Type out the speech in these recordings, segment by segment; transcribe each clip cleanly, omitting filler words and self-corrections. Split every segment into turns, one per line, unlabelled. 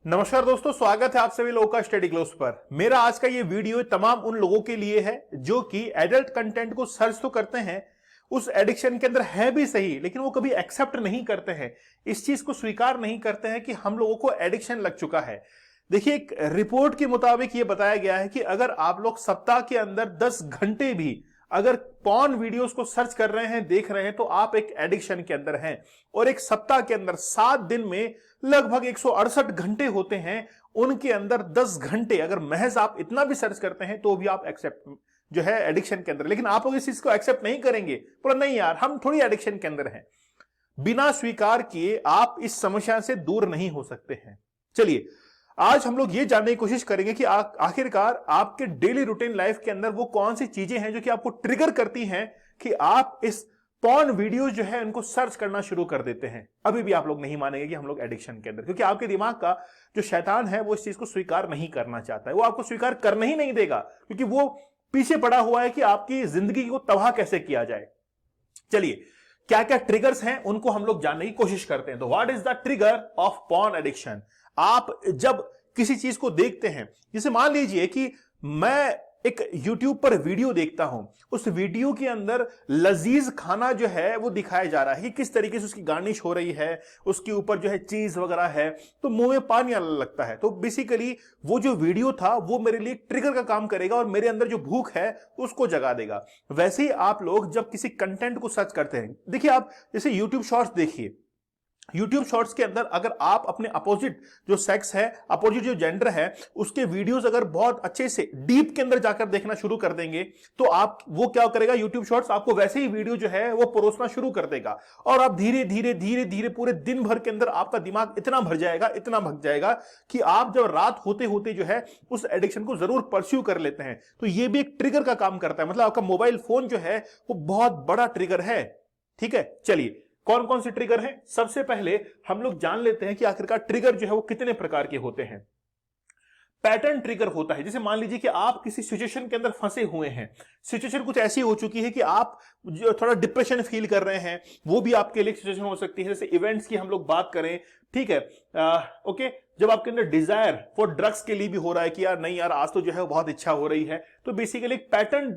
नमस्कार दोस्तों, स्वागत है आप सभी लोगों का स्टडी क्लोज पर। मेरा आज का ये वीडियो तमाम उन लोगों के लिए है जो कि एडल्ट कंटेंट को सर्च तो करते हैं, उस एडिक्शन के अंदर है भी सही, लेकिन वो कभी एक्सेप्ट नहीं करते हैं, इस चीज को स्वीकार नहीं करते हैं कि हम लोगों को एडिक्शन लग चुका है। देखिए, एक रिपोर्ट के मुताबिक ये बताया गया है कि अगर आप लोग सप्ताह के अंदर 10 घंटे भी अगर पॉर्न वीडियोस को सर्च कर रहे हैं, देख रहे हैं, तो आप एक एडिक्शन के अंदर हैं। और एक सप्ताह के अंदर 7 दिन में लगभग 168 घंटे होते हैं, उनके अंदर 10 घंटे अगर महज आप इतना भी सर्च करते हैं तो भी आप एक्सेप्ट जो है एडिक्शन के अंदर। लेकिन आप लोग इस चीज को एक्सेप्ट नहीं करेंगे, बोला नहीं यार हम थोड़ी एडिक्शन के अंदर हैं। बिना स्वीकार किए आप इस समस्या से दूर नहीं हो सकते हैं। चलिए, आज हम लोग ये जानने की कोशिश करेंगे कि आखिरकार आपके डेली रूटीन लाइफ के अंदर वो कौन सी चीजें हैं जो कि आपको ट्रिगर करती हैं कि आप इस पॉर्न वीडियोस जो है उनको सर्च करना शुरू कर देते हैं। अभी भी आप लोग नहीं मानेंगे कि हम लोग एडिक्शन के अंदर, क्योंकि आपके दिमाग का जो शैतान है वो इस चीज को स्वीकार नहीं करना चाहता है, वो आपको स्वीकार करना ही नहीं देगा, क्योंकि वो पीछे पड़ा हुआ है कि आपकी जिंदगी को तबाह कैसे किया जाए। चलिए, क्या क्या ट्रिगर्स हैं उनको हम लोग जानने की कोशिश करते हैं। तो what is the trigger of porn addiction? आप जब किसी चीज को देखते हैं, जैसे मान लीजिए कि मैं एक YouTube पर वीडियो देखता हूं, उस वीडियो के अंदर लजीज खाना जो है वो दिखाया जा रहा है कि किस तरीके से उसकी गार्निश हो रही है, उसके ऊपर जो है चीज वगैरह है, तो मुंह में पानी आने लगता है। तो बेसिकली वो जो वीडियो था वो मेरे लिए ट्रिगर का काम करेगा और मेरे अंदर जो भूख है उसको जगा देगा। वैसे ही आप लोग जब किसी कंटेंट को सर्च करते हैं, देखिए आप जैसे YouTube शॉर्ट्स देखिए, YouTube शॉर्ट्स के अंदर अगर आप अपने अपोजिट जो सेक्स है, अपोजिट जो जेंडर है, उसके वीडियोस अगर बहुत अच्छे से डीप के अंदर जाकर देखना शुरू कर देंगे तो आप वो क्या करेगा, YouTube शॉर्ट्स आपको वैसे ही वीडियो जो है वो परोसना शुरू कर देगा और आप धीरे धीरे धीरे धीरे पूरे दिन भर के अंदर आपका दिमाग इतना भर जाएगा, इतना भग जाएगा कि आप जब रात होते होते जो है उस एडिक्शन को जरूर परस्यू कर लेते हैं। तो ये भी एक ट्रिगर का काम करता है, मतलब आपका मोबाइल फोन जो है वो बहुत बड़ा ट्रिगर है। ठीक है, चलिए कौन कौन से ट्रिगर हैं? सबसे पहले हम लोग जान लेते हैं कि आखिरकार ट्रिगर जो है वो कितने प्रकार के होते हैं। पैटर्न ट्रिगर होता है, जैसे मान लीजिए कि आप किसी सिचुएशन के अंदर फंसे हुए हैं, सिचुएशन कुछ ऐसी हो चुकी है कि आप जो थोड़ा डिप्रेशन फील कर रहे हैं, वो भी आपके लिए सिचुएशन हो सकती है। जैसे इवेंट्स की हम लोग बात करें, ठीक है, ओके, जब आपके अंदर डिजायर फॉर ड्रग्स के लिए भी हो रहा है कि यार नहीं यार आज तो जो है बहुत इच्छा हो रही है, तो बेसिकली एक पैटर्न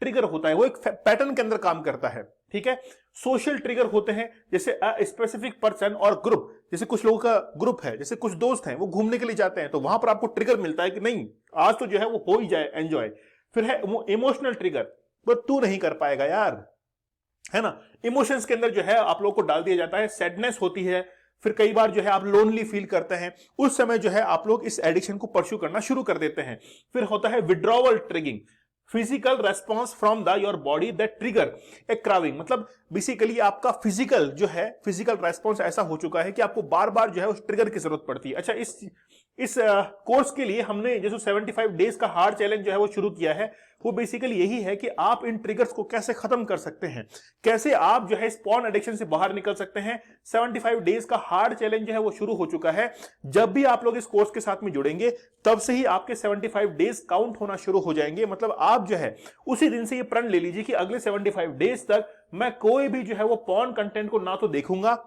ट्रिगर होता है, वो एक पैटर्न के अंदर काम करता है। ठीक है, सोशल ट्रिगर होते हैं, जैसे स्पेसिफिक पर्सन और ग्रुप, जैसे कुछ लोगों का ग्रुप है, जैसे कुछ दोस्त हैं वो घूमने के लिए जाते हैं तो वहां पर आपको ट्रिगर मिलता है कि नहीं आज तो जो है वो हो ही जाए एंजॉय। फिर है वो इमोशनल ट्रिगर, वो तू नहीं कर पाएगा यार, है ना। इमोशंस के अंदर जो है आप लोगों को डाल दिया जाता है, सैडनेस होती है, फिर कई बार जो है आप लोनली फील करते हैं, उस समय जो है आप लोग इस एडिक्शन को परस्यू करना शुरू कर देते हैं। फिर होता है withdrawal triggering, physical response from the your body that trigger a craving, मतलब बेसिकली आपका फिजिकल जो है फिजिकल रेस्पॉन्स ऐसा हो चुका है कि आपको बार बार जो है उस ट्रिगर की जरूरत पड़ती है। अच्छा, इस कोर्स के लिए हमने जो 75 डेज का हार्ड चैलेंज जो है वो शुरू किया है, वो बेसिकली यही है कि आप इन ट्रिगर्स को कैसे खत्म कर सकते हैं, कैसे आप जो है इस पॉर्न एडिक्शन से बाहर निकल सकते हैं। 75 डेज का हार्ड चैलेंज जो है वो शुरू हो चुका है। जब भी आप लोग इस कोर्स के साथ में जुड़ेंगे तब से ही आपके 75 डेज काउंट होना शुरू हो जाएंगे। मतलब आप जो है उसी दिन से ये प्रण ले लीजिए कि अगले 75 डेज तक मैं कोई भी जो है वो पॉर्न कंटेंट को ना तो देखूंगा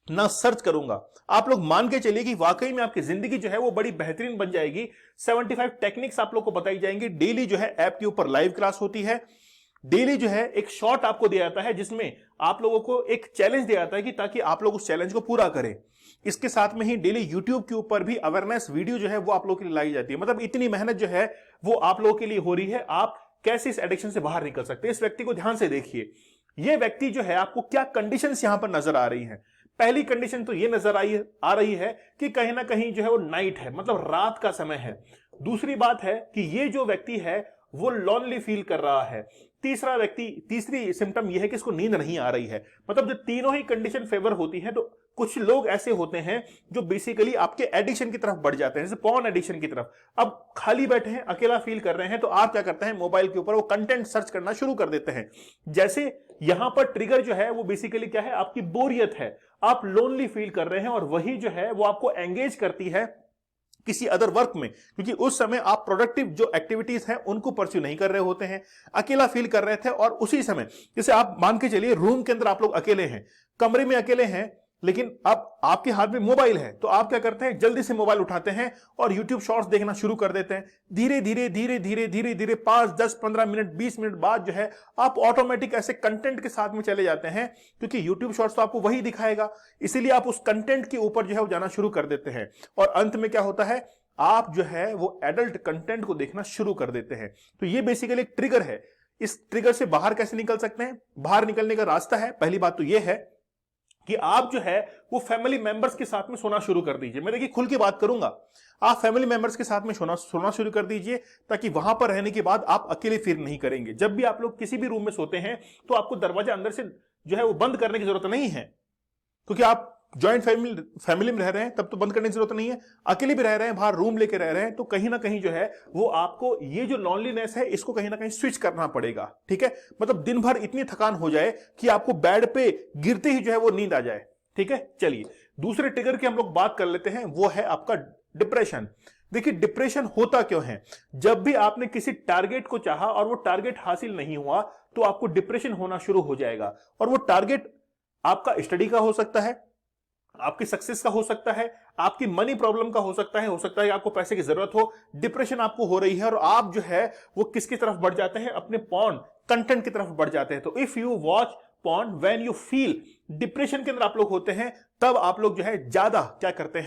ना सर्च करूंगा। आप लोग मान के चलिए कि वाकई में आपकी जिंदगी जो है वो बड़ी बेहतरीन बन जाएगी। 75 टेक्निक्स आप लोग को बताई जाएंगी। डेली जो है ऐप के ऊपर लाइव क्लास होती है, डेली जो है एक शॉट आपको दिया जाता है जिसमें आप लोगों को एक चैलेंज दिया जाता है कि ताकि आप लोग उस चैलेंज को पूरा करें। इसके साथ में ही डेली यूट्यूब के ऊपर भी अवेयरनेस वीडियो जो है वो आप लोगों के लिए लाई जाती है। मतलब इतनी मेहनत जो है वो आप लोगों के लिए हो रही है। आप कैसे इस एडिक्शन से बाहर निकल सकते हैं, इस व्यक्ति को ध्यान से देखिए। यह व्यक्ति जो है आपको क्या कंडीशंस यहां पर नजर आ रही हैं। पहली कंडीशन तो ये नजर आ रही है कि कहीं ना कहीं जो है वो नाइट है, मतलब रात का समय है। दूसरी बात है कि ये जो व्यक्ति है वो लॉनली फील कर रहा है। तीसरी सिम्टम यह है कि इसको नींद नहीं आ रही है। मतलब जब तीनों ही कंडीशन फेवर होती है तो कुछ लोग ऐसे होते हैं जो बेसिकली आपके एडिक्शन की तरफ बढ़ जाते हैं, जैसे पॉर्न एडिक्शन की तरफ। अब खाली बैठे हैं, अकेला फील कर रहे हैं, तो आप क्या करते हैं, मोबाइल के ऊपर वो कंटेंट सर्च करना शुरू कर देते हैं। जैसे यहां पर ट्रिगर जो है वो बेसिकली क्या है, आपकी बोरियत है, आप लोनली फील कर रहे हैं और वही जो है वो आपको एंगेज करती है किसी अदर वर्क में, क्योंकि उस समय आप प्रोडक्टिव जो एक्टिविटीज हैं उनको परस्यू नहीं कर रहे होते हैं, अकेला फील कर रहे थे। और उसी समय जैसे आप मान के चलिए रूम के अंदर आप लोग अकेले हैं, कमरे में अकेले हैं, लेकिन अब आपके हाथ में मोबाइल है तो आप क्या करते हैं, जल्दी से मोबाइल उठाते हैं और YouTube शॉर्ट्स देखना शुरू कर देते हैं। धीरे धीरे धीरे धीरे धीरे धीरे 5, 10, 15 मिनट, 20 मिनट बाद जो है आप ऑटोमेटिक ऐसे कंटेंट के साथ में चले जाते हैं, क्योंकि YouTube शॉर्ट्स तो आपको वही दिखाएगा, इसीलिए आप उस कंटेंट के ऊपर जो है वो जाना शुरू कर देते हैं और अंत में क्या होता है, आप जो है वो एडल्ट कंटेंट को देखना शुरू कर देते हैं। तो ये बेसिकली एक ट्रिगर है। इस ट्रिगर से बाहर कैसे निकल सकते हैं? बाहर निकलने का रास्ता है, पहली बात तो ये है कि आप जो है वो फैमिली मेंबर्स के साथ में सोना शुरू कर दीजिए। मैं देखिए खुल के बात करूंगा, आप फैमिली मेंबर्स के साथ में सोना शुरू कर दीजिए, ताकि वहां पर रहने के बाद आप अकेले फील नहीं करेंगे। जब भी आप लोग किसी भी रूम में सोते हैं तो आपको दरवाजा अंदर से जो है वो बंद करने की जरूरत नहीं है, क्योंकि आप ज्वाइंट फैमिली में रह रहे हैं तब तो बंद करने की जरूरत नहीं है। अकेले भी रह रहे हैं, बाहर रूम लेके रह रहे हैं, तो कहीं ना कहीं जो है वो आपको ये जो लॉनलीनेस है इसको कहीं ना कहीं स्विच करना पड़ेगा। ठीक है, मतलब दिन भर इतनी थकान हो जाए कि आपको बेड पे गिरते ही जो है वो नींद आ जाए। ठीक है, चलिए दूसरे ट्रिगर की हम लोग बात कर लेते हैं, वो है आपका डिप्रेशन। देखिए डिप्रेशन होता क्यों है? जब भी आपने किसी टारगेट को चाहा और वो टारगेट हासिल नहीं हुआ तो आपको डिप्रेशन होना शुरू हो जाएगा। और वो टारगेट आपका स्टडी का हो सकता है, आपकी सक्सेस का हो सकता है, आपकी मनी प्रॉब्लम का हो सकता है कि आपको पैसे की जरूरत हो, डिप्रेशन आपको हो रही है और आप जो है वो किसकी तरफ बढ़ जाते हैं, अपने पॉर्न कंटेंट की तरफ बढ़ जाते हैं। तो if you watch porn when you feel depression के अंदर आप लोग होते हैं, तब आप लोग जो है ज्यादा क्या करते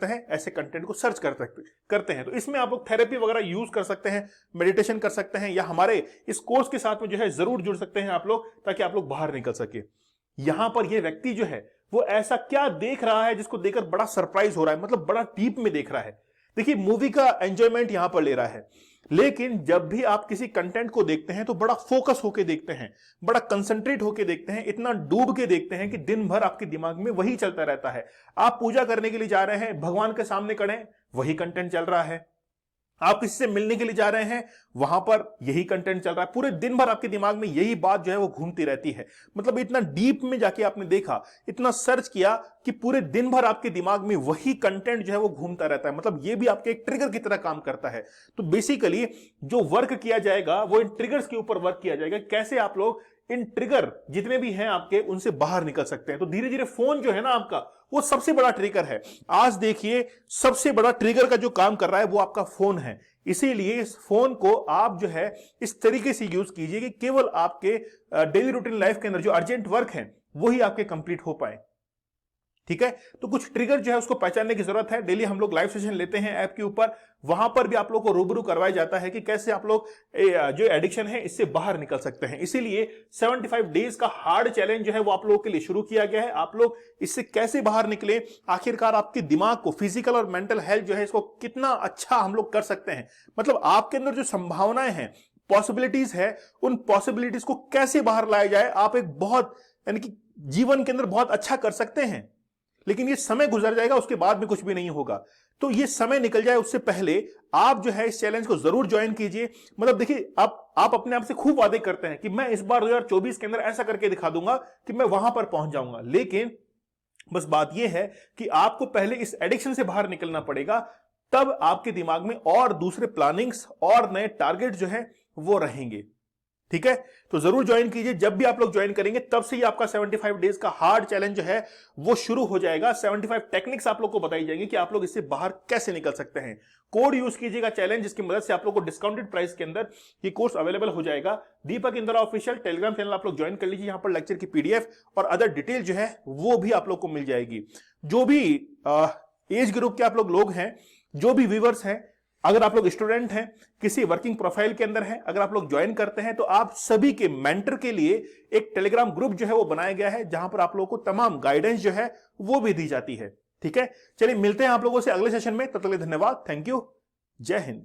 हैं, ऐसे कंटेंट को सर्च करते हैं। तो इसमें आप लोग थेरेपी वगैरह यूज कर सकते हैं, मेडिटेशन कर सकते हैं, या हमारे इस कोर्स के साथ में जो है जरूर जुड़ सकते हैं आप लोग, ताकि आप लोग बाहर निकल सके। यहां पर यह व्यक्ति जो है वो ऐसा क्या देख रहा है जिसको देखकर बड़ा सरप्राइज हो रहा है, मतलब बड़ा डीप में देख रहा है। देखिए मूवी का एंजॉयमेंट यहां पर ले रहा है, लेकिन जब भी आप किसी कंटेंट को देखते हैं तो बड़ा फोकस होके देखते हैं, बड़ा कंसंट्रेट होके देखते हैं, इतना डूब के देखते हैं कि दिन भर आपके दिमाग में वही चलता रहता है। आप पूजा करने के लिए जा रहे हैं, भगवान के सामने खड़े हैं, वही कंटेंट चल रहा है। आप किसी से मिलने के लिए जा रहे हैं, वहां पर यही कंटेंट चल रहा है। पूरे दिन भर आपके दिमाग में यही बात जो है वो घूमती रहती है। मतलब इतना डीप में जाके आपने देखा, इतना सर्च किया कि पूरे दिन भर आपके दिमाग में वही कंटेंट जो है वो घूमता रहता है। मतलब ये भी आपके एक ट्रिगर की तरह काम करता है। तो बेसिकली जो वर्क किया जाएगा वो इन ट्रिगर्स के ऊपर वर्क किया जाएगा, कैसे आप लोग इन ट्रिगर जितने भी हैं आपके उनसे बाहर निकल सकते हैं। तो धीरे धीरे फोन जो है ना आपका, वो सबसे बड़ा ट्रिगर है। आज देखिए सबसे बड़ा ट्रिगर का जो काम कर रहा है वो आपका फोन है। इसीलिए इस फोन को आप जो है इस तरीके से यूज कीजिए कि केवल आपके डेली रूटीन लाइफ के अंदर जो अर्जेंट वर्क है वही आपके कंप्लीट हो पाए। ठीक है, तो कुछ ट्रिगर जो है उसको पहचानने की जरूरत है। डेली हम लोग लाइव सेशन लेते हैं ऐप के ऊपर, वहां पर भी आप लोग को रूबरू करवाया जाता है कि कैसे आप लोग जो एडिक्शन है इससे बाहर निकल सकते हैं। इसीलिए 75 डेज का हार्ड चैलेंज जो है वो आप लोगों के लिए शुरू किया गया है। आप लोग इससे कैसे बाहर निकले, आखिरकार आपके दिमाग को, फिजिकल और मेंटल हेल्थ जो है इसको कितना अच्छा हम लोग कर सकते हैं, मतलब आपके अंदर जो संभावनाएं हैं, पॉसिबिलिटीज है, उन पॉसिबिलिटीज को कैसे बाहर लाया जाए। आप एक बहुत यानी कि जीवन के अंदर बहुत अच्छा कर सकते हैं, लेकिन ये समय गुजर जाएगा, उसके बाद में कुछ भी नहीं होगा। तो ये समय निकल जाए उससे पहले आप जो है इस चैलेंज को जरूर ज्वाइन कीजिए। मतलब देखिए आप अपने आप से खूब वादे करते हैं कि मैं इस बार 2024 के अंदर ऐसा करके दिखा दूंगा कि मैं वहां पर पहुंच जाऊंगा, लेकिन बस बात यह है कि आपको पहले इस एडिक्शन से बाहर निकलना पड़ेगा, तब आपके दिमाग में और दूसरे प्लानिंग्स और नए टारगेट जो है वो रहेंगे। ठीक है, तो जरूर ज्वाइन कीजिए। जब भी आप लोग ज्वाइन करेंगे तब से ही आपका 75 डेज का हार्ड चैलेंज जो है वो शुरू हो जाएगा। 75 टेक्निक्स आप लोग को बताई जाएंगी कि आप लोग इससे बाहर कैसे निकल सकते हैं। कोड यूज कीजिएगा चैलेंज, जिसकी मदद से आप लोग को डिस्काउंटेड प्राइस के अंदर ये कोर्स अवेलेबल हो जाएगा। दीपक इंदिरा ऑफिशियल टेलीग्राम चैनल आप लोग ज्वाइन कर लीजिए, यहां पर लेक्चर की पीडीएफ और अदर डिटेल जो है वो भी आप लोग को मिल जाएगी। जो भी एज ग्रुप के आप लोग हैं, जो भी व्यूअर्स हैं, अगर आप लोग स्टूडेंट हैं, किसी वर्किंग प्रोफाइल के अंदर हैं, अगर आप लोग ज्वाइन करते हैं तो आप सभी के मेंटर के लिए एक टेलीग्राम ग्रुप जो है वो बनाया गया है, जहां पर आप लोगों को तमाम गाइडेंस जो है वो भी दी जाती है। ठीक है, चलिए मिलते हैं आप लोगों से अगले सेशन में, तब तक के लिए धन्यवाद, थैंक यू, जय हिंद।